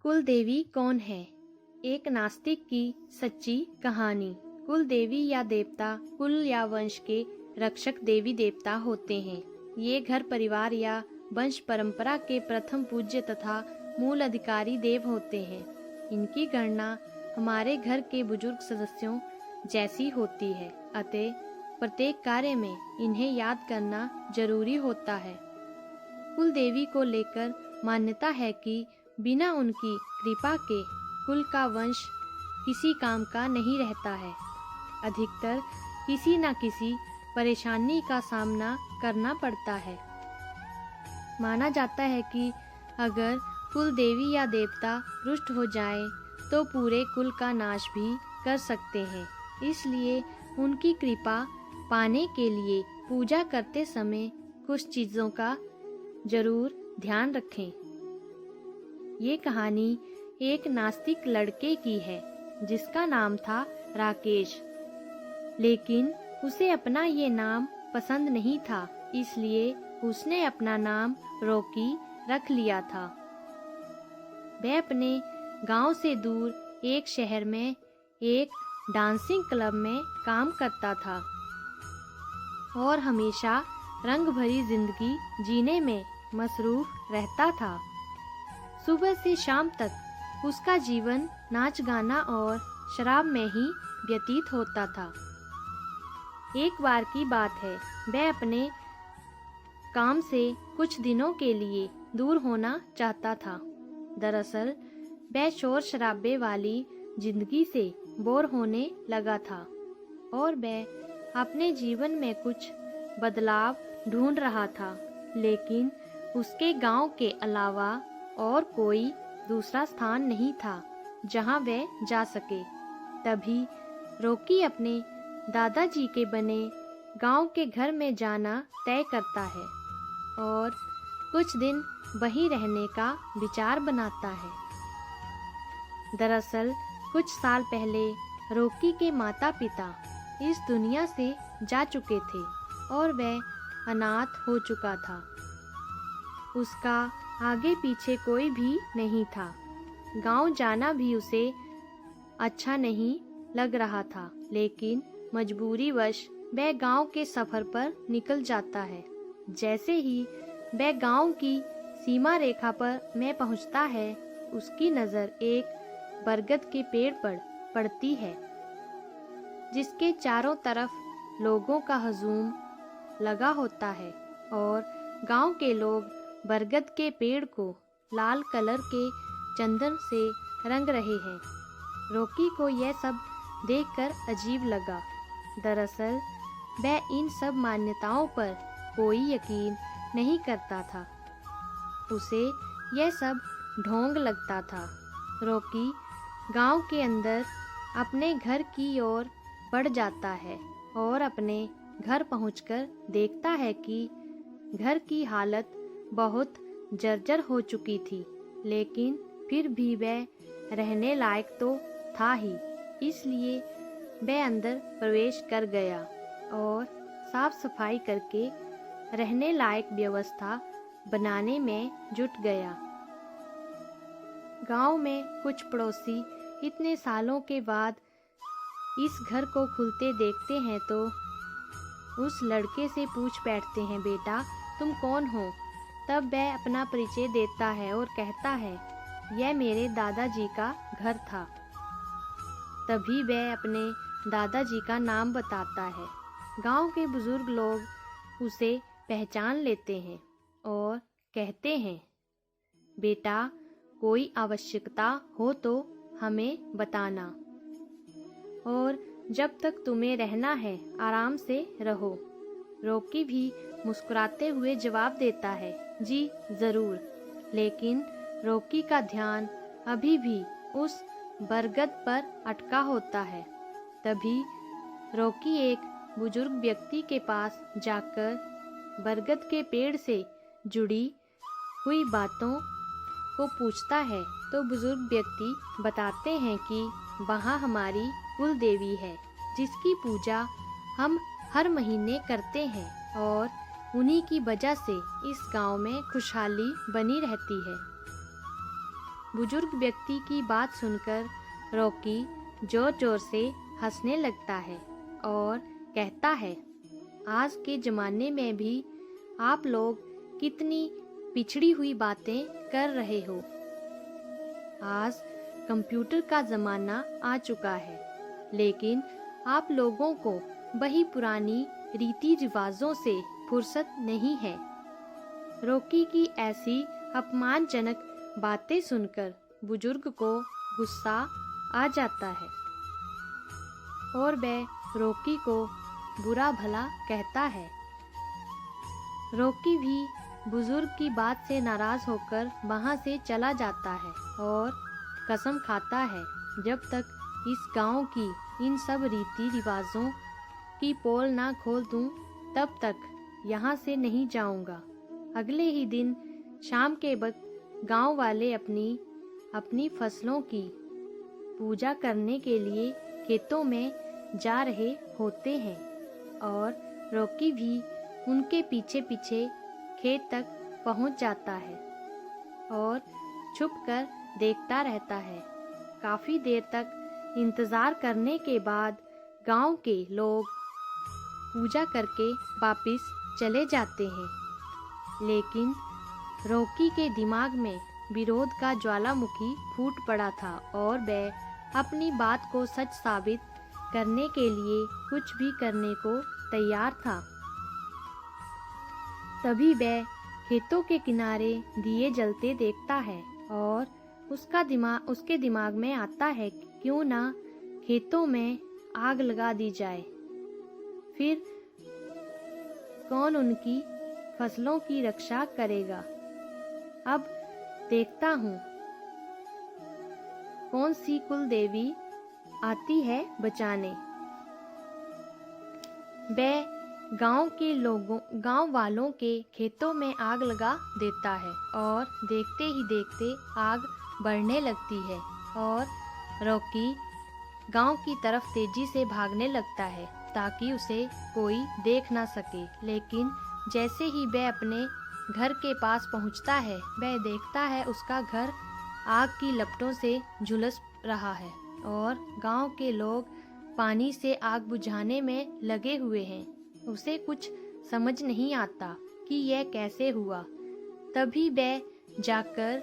कुलदेवी कौन है? एक नास्तिक की सच्ची कहानी। कुलदेवी या देवता कुल या वंश के रक्षक देवी देवता होते हैं। ये घर परिवार या वंश परंपरा के प्रथम पूज्य तथा मूल अधिकारी देव होते हैं। इनकी गणना हमारे घर के बुजुर्ग सदस्यों जैसी होती है, अतः प्रत्येक कार्य में इन्हें याद करना जरूरी होता है। कुलदेवी को लेकर मान्यता है कि बिना उनकी कृपा के कुल का वंश किसी काम का नहीं रहता है। अधिकतर किसी न किसी परेशानी का सामना करना पड़ता है। माना जाता है कि अगर कुलदेवी या देवता रुष्ट हो जाए तो पूरे कुल का नाश भी कर सकते हैं। इसलिए उनकी कृपा पाने के लिए पूजा करते समय कुछ चीजों का जरूर ध्यान रखें। ये कहानी एक नास्तिक लड़के की है जिसका नाम था राकेश, लेकिन उसे अपना ये नाम पसंद नहीं था, इसलिए उसने अपना नाम रॉकी रख लिया था। वह अपने गांव से दूर एक शहर में एक डांसिंग क्लब में काम करता था और हमेशा रंग भरी जिंदगी जीने में मसरूफ रहता था। सुबह से शाम तक उसका जीवन नाच गाना और शराब में ही व्यतीत होता था। एक बार की बात है, वह अपने काम से कुछ दिनों के लिए दूर होना चाहता था। दरअसल वह शोर शराबे वाली जिंदगी से बोर होने लगा था और वह अपने जीवन में कुछ बदलाव ढूंढ रहा था, लेकिन उसके गांव के अलावा और कोई दूसरा स्थान नहीं था जहां वह जा सके। तभी रॉकी अपने दादाजी के बने गांव के घर में जाना तय करता है और कुछ दिन वहीं रहने का विचार बनाता है। दरअसल कुछ साल पहले रॉकी के माता पिता इस दुनिया से जा चुके थे और वह अनाथ हो चुका था। उसका आगे पीछे कोई भी नहीं था। गांव जाना भी उसे अच्छा नहीं लग रहा था, लेकिन मजबूरीवश वह गांव के सफर पर निकल जाता है। जैसे ही वह गांव की सीमा रेखा पर में पहुंचता है, उसकी नजर एक बरगद के पेड़ पर पड़ती है जिसके चारों तरफ लोगों का हजूम लगा होता है और गांव के लोग बरगद के पेड़ को लाल कलर के चंदन से रंग रहे हैं। रॉकी को यह सब देखकर अजीब लगा। दरअसल वह इन सब मान्यताओं पर कोई यकीन नहीं करता था। उसे यह सब ढोंग लगता था। रॉकी गांव के अंदर अपने घर की ओर बढ़ जाता है और अपने घर पहुंचकर देखता है कि घर की हालत बहुत जर्जर हो चुकी थी, लेकिन फिर भी वह रहने लायक तो था ही। इसलिए वह अंदर प्रवेश कर गया और साफ सफाई करके रहने लायक व्यवस्था बनाने में जुट गया। गांव में कुछ पड़ोसी इतने सालों के बाद इस घर को खुलते देखते हैं तो उस लड़के से पूछ बैठते हैं, बेटा तुम कौन हो? तब वह अपना परिचय देता है और कहता है, यह मेरे दादाजी का घर था। तभी वह अपने दादाजी का नाम बताता है। गांव के बुजुर्ग लोग उसे पहचान लेते हैं और कहते हैं, बेटा कोई आवश्यकता हो तो हमें बताना और जब तक तुम्हें रहना है आराम से रहो। रॉकी भी मुस्कुराते हुए जवाब देता है, जी जरूर। लेकिन रॉकी का ध्यान अभी भी उस बरगद पर अटका होता है। तभी रॉकी एक बुजुर्ग व्यक्ति के पास जाकर बरगद के पेड़ से जुड़ी हुई बातों को पूछता है तो बुजुर्ग व्यक्ति बताते हैं कि वहाँ हमारी कुल देवी है जिसकी पूजा हम हर महीने करते हैं और उन्हीं की वजह से इस गांव में खुशहाली बनी रहती है। बुजुर्ग व्यक्ति की बात सुनकर रॉकी जोर जोर से हंसने लगता है और कहता है, आज के ज़माने में भी आप लोग कितनी पिछड़ी हुई बातें कर रहे हो। आज कंप्यूटर का ज़माना आ चुका है, लेकिन आप लोगों को वही पुरानी रीति रिवाजों से फुर्सत नहीं है। रॉकी की ऐसी अपमानजनक बातें सुनकर बुजुर्ग को गुस्सा आ जाता है और वह रॉकी को बुरा भला कहता है। रॉकी भी बुजुर्ग की बात से नाराज होकर वहां से चला जाता है और कसम खाता है, जब तक इस गांव की इन सब रीति रिवाजों की पोल ना खोल दूं, तब तक यहाँ से नहीं जाऊंगा। अगले ही दिन शाम के वक्त गांव वाले अपनी फसलों की पूजा करने के लिए खेतों में जा रहे होते हैं और रॉकी भी उनके पीछे पीछे खेत तक पहुंच जाता है और छुपकर देखता रहता है। काफी देर तक इंतजार करने के बाद गांव के लोग पूजा करके वापस चले जाते हैं, लेकिन रॉकी के दिमाग में विरोध का ज्वालामुखी फूट पड़ा था और वह अपनी बात को सच साबित करने के लिए कुछ भी करने को तैयार था। तभी वह खेतों के किनारे दिए जलते देखता है और उसके दिमाग में आता है कि क्यों ना खेतों में आग लगा दी जाए, फिर कौन उनकी फसलों की रक्षा करेगा। अब देखता हूँ कौन सी कुल देवी आती है बचाने। वह गांव वालों के खेतों में आग लगा देता है और देखते ही देखते आग बढ़ने लगती है और रॉकी गांव की तरफ तेजी से भागने लगता है ताकि उसे कोई देख ना सके। लेकिन जैसे ही वह अपने घर के पास पहुंचता है, वह देखता है उसका घर आग की लपटों से झुलस रहा है और गांव के लोग पानी से आग बुझाने में लगे हुए हैं। उसे कुछ समझ नहीं आता कि यह कैसे हुआ। तभी वह जाकर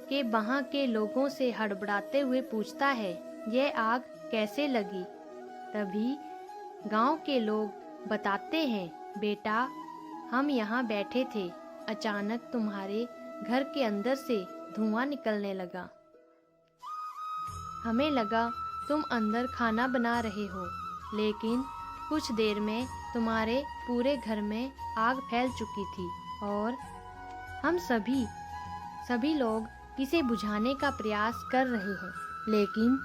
के वहां के लोगों से हड़बड़ाते हुए पूछता है, यह आग कैसे लगी। तभी गांव के लोग बताते हैं, बेटा हम यहाँ बैठे थे, अचानक तुम्हारे घर के अंदर से धुआं निकलने लगा। हमें लगा तुम अंदर खाना बना रहे हो, लेकिन कुछ देर में तुम्हारे पूरे घर में आग फैल चुकी थी और हम सभी लोग इसे बुझाने का प्रयास कर रहे हैं। लेकिन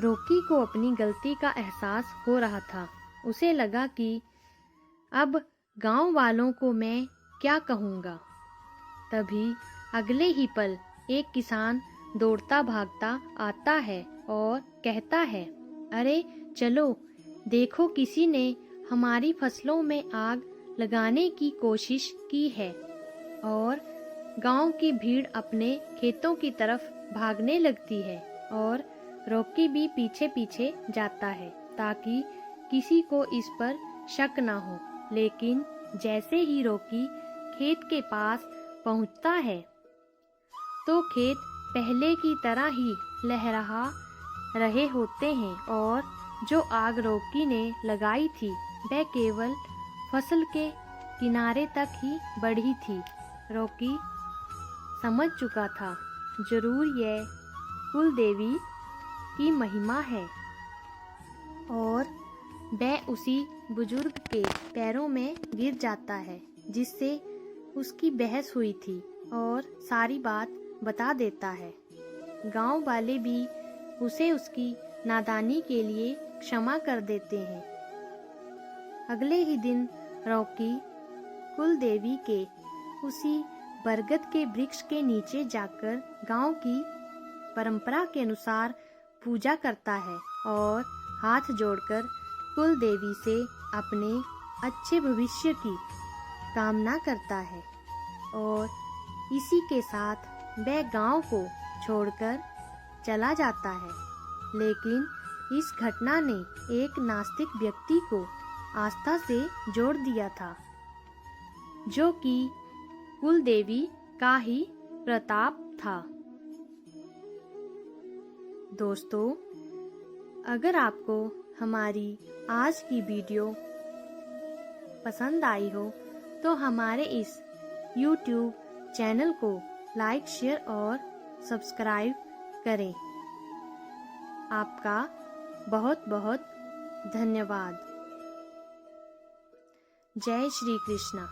रॉकी को अपनी गलती का एहसास हो रहा था। उसे लगा कि अब गांव वालों को मैं क्या कहूँगा। तभी अगले ही पल एक किसान दौड़ता भागता आता है और कहता है, अरे चलो देखो, किसी ने हमारी फसलों में आग लगाने की कोशिश की है। और गांव की भीड़ अपने खेतों की तरफ भागने लगती है और रॉकी भी पीछे पीछे जाता है ताकि किसी को इस पर शक ना हो। लेकिन जैसे ही रॉकी खेत के पास पहुंचता है तो खेत पहले की तरह ही लहरा रहे होते हैं और जो आग रॉकी ने लगाई थी वह केवल फसल के किनारे तक ही बढ़ी थी। रॉकी समझ चुका था, जरूर यह कुल देवी की महिमा है, और वह उसी बुजुर्ग के पैरों में गिर जाता है जिससे उसकी बहस हुई थी और सारी बात बता देता है। गांव वाले भी उसे उसकी नादानी के लिए क्षमा कर देते हैं। अगले ही दिन रॉकी कुल देवी के उसी बरगद के वृक्ष के नीचे जाकर गांव की परंपरा के अनुसार पूजा करता है और हाथ जोड़कर कुल देवी से अपने अच्छे भविष्य की कामना करता है। और इसी के साथ वह गांव को छोड़कर चला जाता है, लेकिन इस घटना ने एक नास्तिक व्यक्ति को आस्था से जोड़ दिया था, जो कि कुल देवी का ही प्रताप था। दोस्तों, अगर आपको हमारी आज की वीडियो पसंद आई हो तो हमारे इस YouTube चैनल को लाइक, शेयर और सब्सक्राइब करें। आपका बहुत बहुत धन्यवाद। जय श्री कृष्णा।